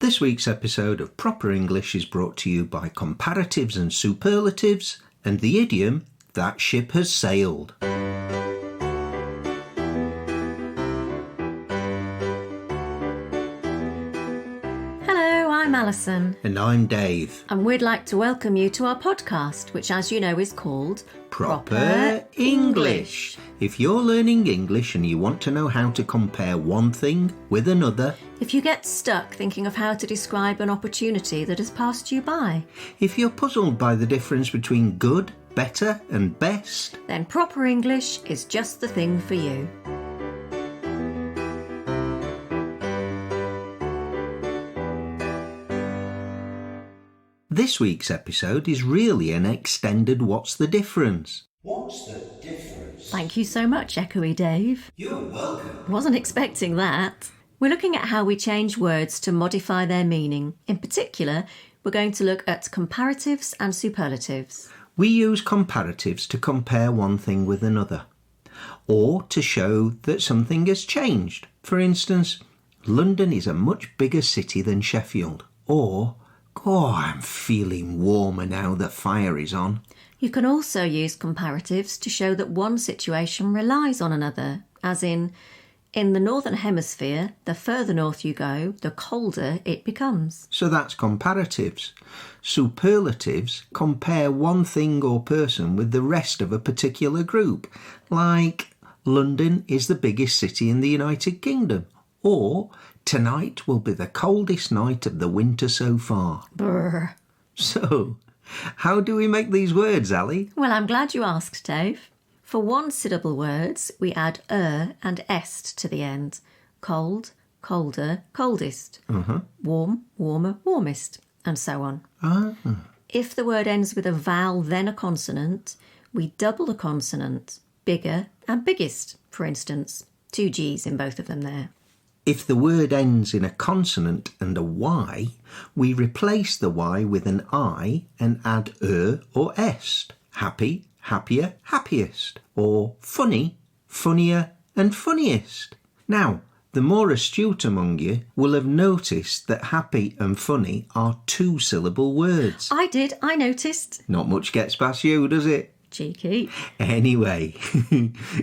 This week's episode of Proper English is brought to you by Comparatives and Superlatives and the idiom, that ship has sailed. I'm Alison. And I'm Dave. And we'd like to welcome you to our podcast, which as you know is called Proper English. If you're learning English and you want to know how to compare one thing with another, if you get stuck thinking of how to describe an opportunity that has passed you by, if you're puzzled by the difference between good, better and best, then Proper English is just the thing for you. This week's episode is really an extended What's the Difference? What's the difference? Thank you so much, Echoey Dave. You're welcome. Wasn't expecting that. We're looking at how we change words to modify their meaning. In particular, we're going to look at comparatives and superlatives. We use comparatives to compare one thing with another, or to show that something has changed. For instance, London is a much bigger city than Sheffield, or I'm feeling warmer now the fire is on. You can also use comparatives to show that one situation relies on another, as in the Northern Hemisphere, the further north you go, the colder it becomes. So that's comparatives. Superlatives compare one thing or person with the rest of a particular group, like London is the biggest city in the United Kingdom, or tonight will be the coldest night of the winter so far. Brr. So, how do we make these words, Ali? Well, I'm glad you asked, Dave. For one-syllable words, we add and est to the end. Cold, colder, coldest. Warm, warmer, warmest, and so on. If the word ends with a vowel, then a consonant, we double the consonant. Bigger and biggest, for instance. 2 G's in both of them there. If the word ends in a consonant and a Y, we replace the Y with an I and add or est. Happy, happier, happiest. Or funny, funnier and funniest. Now, the more astute among you will have noticed that happy and funny are 2-syllable words. I did, I noticed. Not much gets past you, does it? Cheeky. Anyway,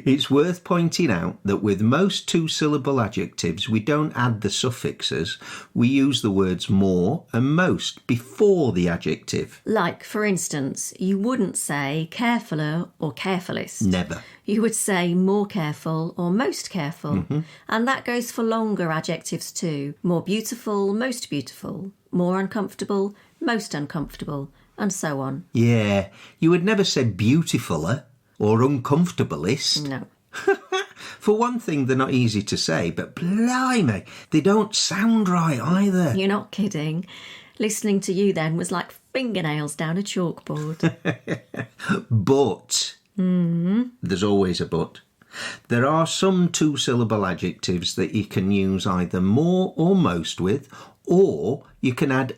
it's worth pointing out that with most 2-syllable adjectives, we don't add the suffixes. We use the words more and most before the adjective. Like, for instance, you wouldn't say carefuller or carefulest. Never. You would say more careful or most careful. And that goes for longer adjectives too. More beautiful, most beautiful. More uncomfortable, most uncomfortable. And so on. Yeah, you would never say beautifuler or uncomfortablest. No. For one thing, they're not easy to say, but blimey, they don't sound right either. You're not kidding. Listening to you then was like fingernails down a chalkboard. But, there's always a but. There are some 2-syllable adjectives that you can use either more or most with, or you can add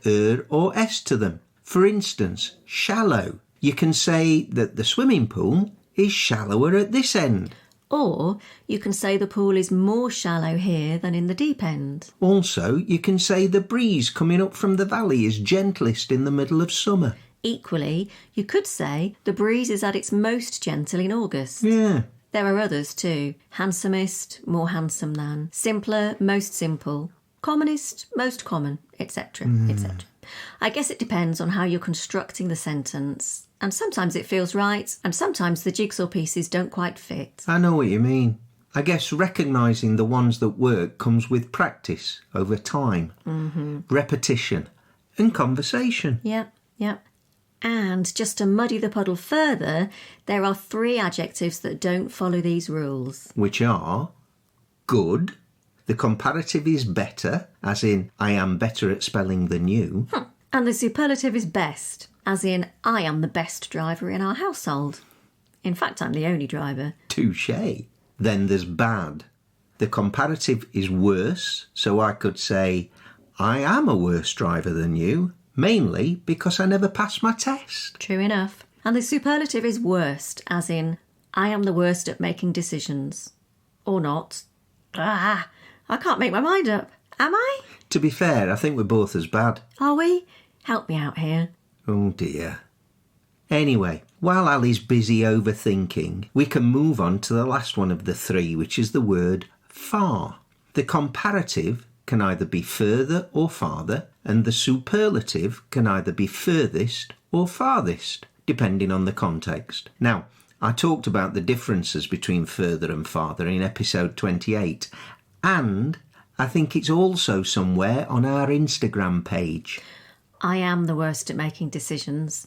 or est to them. For instance, shallow. You can say that the swimming pool is shallower at this end. Or you can say the pool is more shallow here than in the deep end. Also, you can say the breeze coming up from the valley is gentlest in the middle of summer. Equally, you could say the breeze is at its most gentle in August. Yeah. There are others too. Handsomest, more handsome than. Simpler, most simple. Commonest, most common, etc., etc. I guess it depends on how you're constructing the sentence. And sometimes it feels right, and sometimes the jigsaw pieces don't quite fit. I know what you mean. I guess recognising the ones that work comes with practice over time, repetition and conversation. Yep. And just to muddy the puddle further, there are 3 adjectives that don't follow these rules. Which are good. The comparative is better, as in, I am better at spelling than you. And the superlative is best, as in, I am the best driver in our household. In fact, I'm the only driver. Touché. Then there's bad. The comparative is worse, so I could say, I am a worse driver than you, mainly because I never passed my test. True enough. And the superlative is worst, as in, I am the worst at making decisions. Or not. I can't make my mind up. Am I? To be fair, I think we're both as bad. Are we? Help me out here. Oh dear. Anyway, while Ali's busy overthinking, we can move on to the last one of the three, which is the word far. The comparative can either be further or farther, and the superlative can either be furthest or farthest, depending on the context. Now, I talked about the differences between further and farther in episode 28, and I think it's also somewhere on our Instagram page. I am the worst at making decisions,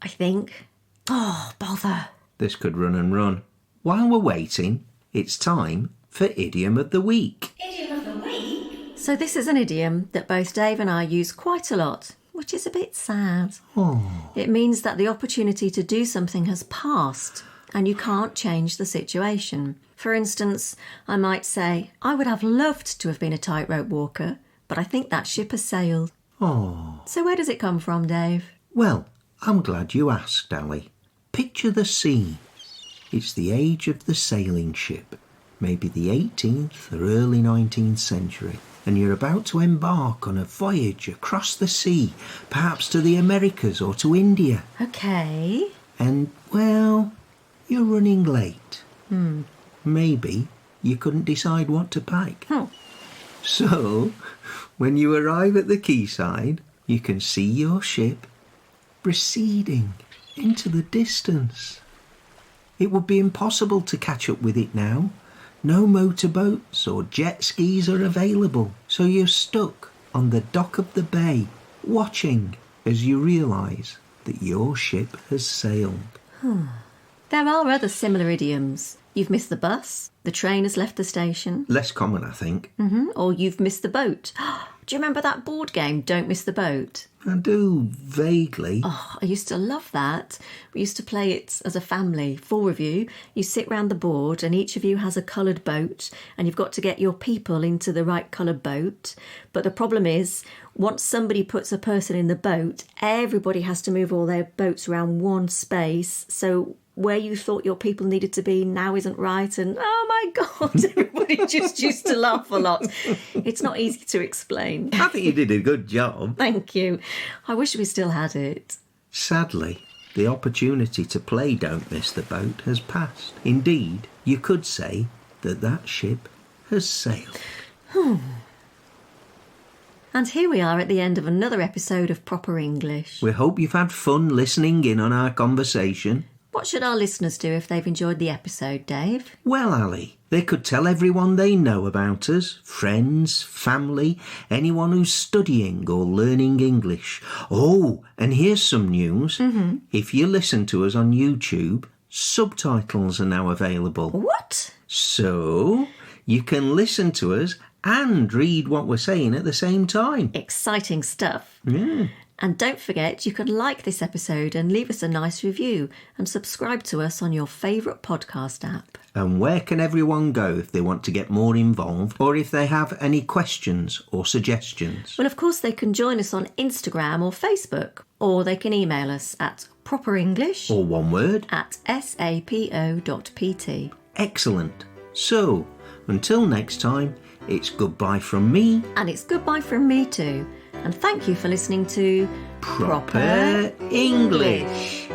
I think. Oh, bother. This could run and run. While we're waiting, it's time for Idiom of the Week. Idiom of the week? So this is an idiom that both Dave and I use quite a lot, which is a bit sad. Oh, It means that the opportunity to do something has passed and you can't change the situation. For instance, I might say, I would have loved to have been a tightrope walker, but I think that ship has sailed. oh. So where does it come from, Dave? Well, I'm glad you asked, Ali. Picture the sea. It's the age of the sailing ship, maybe the 18th or early 19th century, and you're about to embark on a voyage across the sea, perhaps to the Americas or to India. Okay. And, well, you're running late. Maybe you couldn't decide what to pack. So, when you arrive at the quayside, you can see your ship receding into the distance. It would be impossible to catch up with it now. No motorboats or jet skis are available, so you're stuck on the dock of the bay, watching as you realise that your ship has sailed. There are other similar idioms. You've missed the bus, the train has left the station, Less common, I think. or you've missed the boat. Do you remember that board game, Don't Miss the Boat? I do, vaguely. Oh, I used to love that. We used to play it as a family, 4 of you. You sit round the board and each of you has a coloured boat and you've got to get your people into the right coloured boat. But the problem is, once somebody puts a person in the boat, everybody has to move all their boats around one space. So where you thought your people needed to be now isn't right. And oh my God, everybody just used to laugh a lot. It's not easy to explain. I think you did a good job. Thank you. I wish we still had it. Sadly, the opportunity to play Don't Miss the Boat has passed. Indeed, you could say that ship has sailed. And here we are at the end of another episode of Proper English. We hope you've had fun listening in on our conversation. What should our listeners do if they've enjoyed the episode, Dave? Well, Ali, they could tell everyone they know about us, friends, family, anyone who's studying or learning English. Oh, and here's some news. If you listen to us on YouTube, subtitles are now available. What? So you can listen to us and read what we're saying at the same time. Exciting stuff. Yeah. And don't forget, you can like this episode and leave us a nice review and subscribe to us on your favourite podcast app. And where can everyone go if they want to get more involved or if they have any questions or suggestions? Well, of course, they can join us on Instagram or Facebook, or they can email us at properenglish Or one word. at sapo.pt. Excellent. So, until next time, it's goodbye from me. And it's goodbye from me too. And thank you for listening to Proper English.